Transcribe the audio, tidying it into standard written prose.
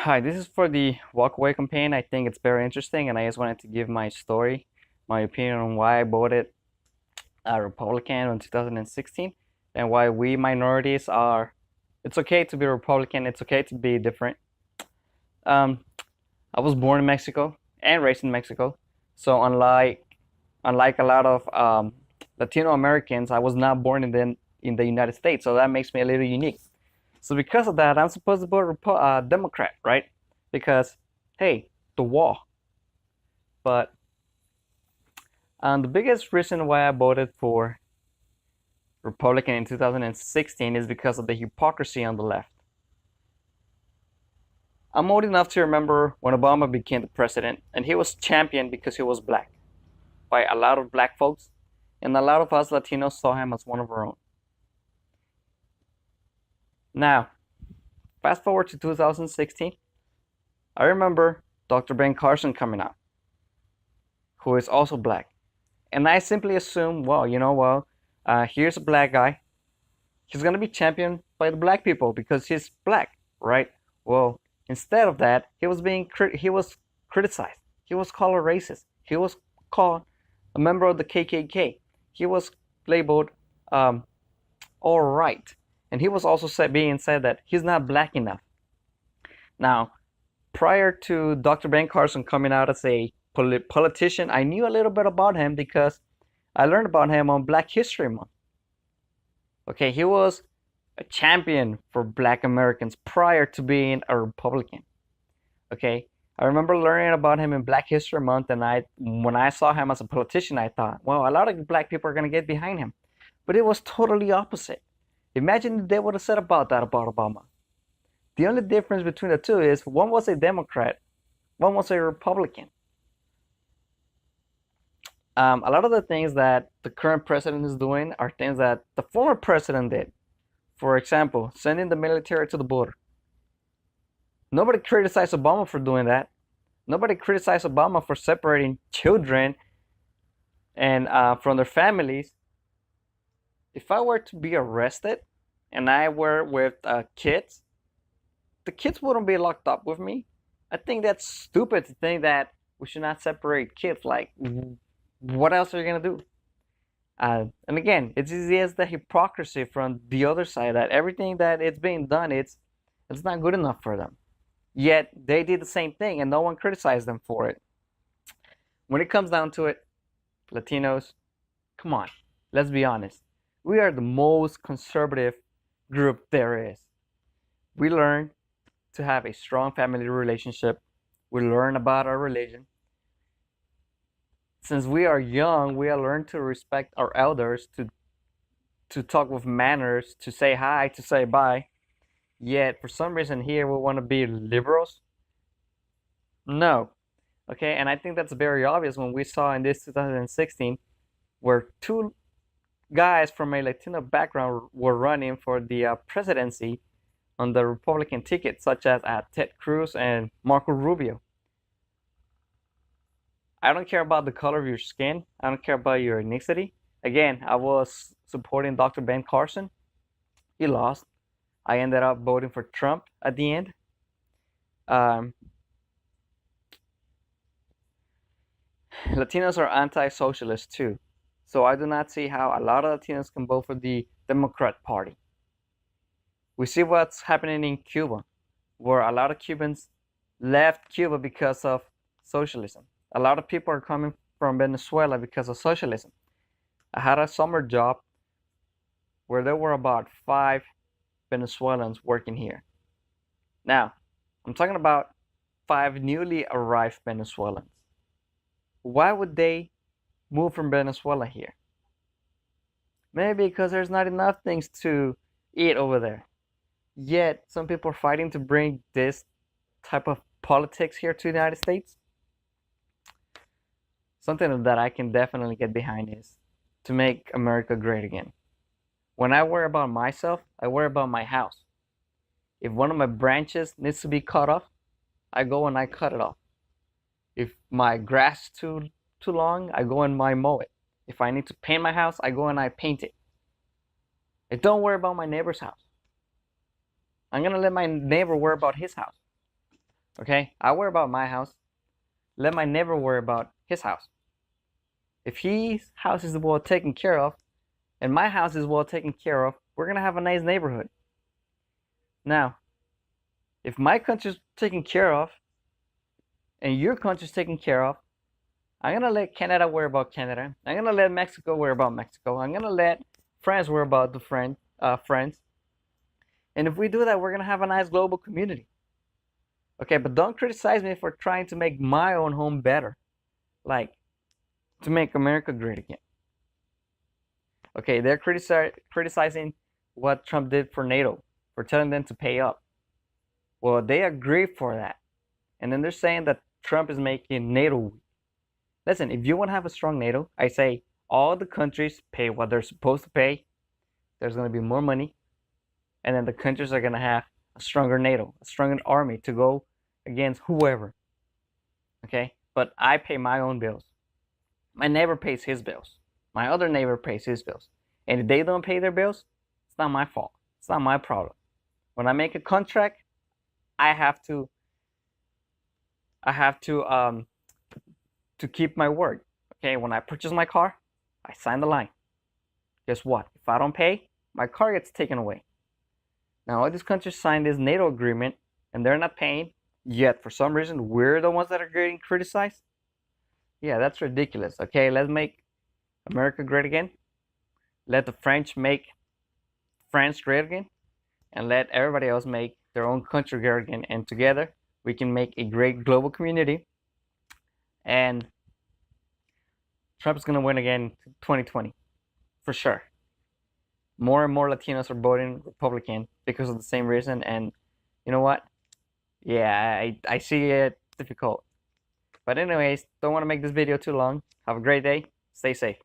Hi, this is for the walkaway campaign. I think it's very interesting, and I just wanted to give my story, my opinion on why I voted Republican in 2016, and why we minorities are. It's okay to be Republican. It's okay to be different. Um, I was born in Mexico and raised in Mexico, so unlike a lot of Latino Americans, I was not born in the United States, so that makes me a little unique. So because of that, I'm supposed to vote Democrat, right? Because hey, the wall. But the biggest reason why I voted for Republican in 2016 is because of the hypocrisy on the left. I'm old enough to remember when Obama became the president, and he was championed because he was black by a lot of black folks, and a lot of us Latinos saw him as one of our own. Now, fast forward to 2016, I remember Dr. Ben Carson coming out, who is also black. And I simply assumed, here's a black guy. He's going to be championed by the black people because he's black, right? Well, instead of that, he was criticized. He was called a racist. He was called a member of the KKK. He was labeled all right. And he was also being said that he's not black enough. Now, prior to Dr. Ben Carson coming out as a politician, I knew a little bit about him because I learned about him on Black History Month. Okay, he was a champion for black Americans prior to being a Republican. Okay, I remember learning about him in Black History Month, and when I saw him as a politician, I thought, well, a lot of black people are going to get behind him. But it was totally opposite. Imagine if they would have said about Obama. The only difference between the two is one was a Democrat, one was a Republican. A lot of the things that the current president is doing are things that the former president did. For example, sending the military to the border. Nobody criticized Obama for doing that. Nobody criticized Obama for separating children and from their families. If I were to be arrested and I were with kids, the kids wouldn't be locked up with me. I think that's stupid to think that we should not separate kids. Like, what else are you gonna do? And again, it's easy as the hypocrisy from the other side that everything that it's being done, it's not good enough for them. Yet they did the same thing, and no one criticized them for it. When it comes down to it, Latinos, come on, let's be honest. We are the most conservative group there is. We learn to have a strong family relationship. We learn about our religion. Since we are young, we have learned to respect our elders, to talk with manners, to say hi, to say bye. Yet, for some reason here, we want to be liberals. No. Okay, and I think that's very obvious when we saw in this 2016 where two guys from a Latino background were running for the presidency on the Republican ticket, such as Ted Cruz and Marco Rubio. I don't care about the color of your skin. I don't care about your ethnicity. Again, I was supporting Dr. Ben Carson. He lost. I ended up voting for Trump at the end. Latinos are anti-socialist too. So I do not see how a lot of Latinos can vote for the Democrat Party. We see what's happening in Cuba, where a lot of Cubans left Cuba because of socialism. A lot of people are coming from Venezuela because of socialism. I had a summer job where there were about 5 Venezuelans working here. Now, I'm talking about 5 newly arrived Venezuelans. Why would they move from Venezuela here? Maybe because there's not enough things to eat over there. Yet, some people are fighting to bring this type of politics here to the United States. Something that I can definitely get behind is to make America great again. When I worry about myself, I worry about my house. If one of my branches needs to be cut off, I go and I cut it off. If my grass is too long, I go and I mow it. If I need to paint my house, I go and I paint it. I don't worry about my neighbor's house. I'm gonna let my neighbor worry about his house. Okay? I worry about my house. Let my neighbor worry about his house. If his house is well taken care of and my house is well taken care of, we're going to have a nice neighborhood. Now, if my country's taken care of and your country's taken care of, I'm going to let Canada worry about Canada. I'm going to let Mexico worry about Mexico. I'm going to let France worry about the friends. And if we do that, we're going to have a nice global community. Okay, but don't criticize me for trying to make my own home better. Like, to make America great again. Okay, they're criticizing what Trump did for NATO, for telling them to pay up. Well, they agree for that. And then they're saying that Trump is making NATO weak. Listen, if you want to have a strong NATO, I say all the countries pay what they're supposed to pay. There's going to be more money. And then the countries are going to have a stronger NATO, a stronger army to go against whoever. Okay? But I pay my own bills. My neighbor pays his bills. My other neighbor pays his bills. And if they don't pay their bills, it's not my fault. It's not my problem. When I make a contract, I have to keep my word. Okay, when I purchase my car, I sign the line. Guess what? If I don't pay, my car gets taken away. Now all these countries signed this NATO agreement and they're not paying, yet for some reason we're the ones that are getting criticized. Yeah, that's ridiculous. Okay, let's make America great again. Let the French make France great again. And let everybody else make their own country great again. And together we can make a great global community. And Trump's going to win again 2020 for sure. More and more Latinos are voting Republican because of the same reason. And you know what? Yeah, I see it difficult. But anyways, don't want to make this video too long. Have a great day. Stay safe.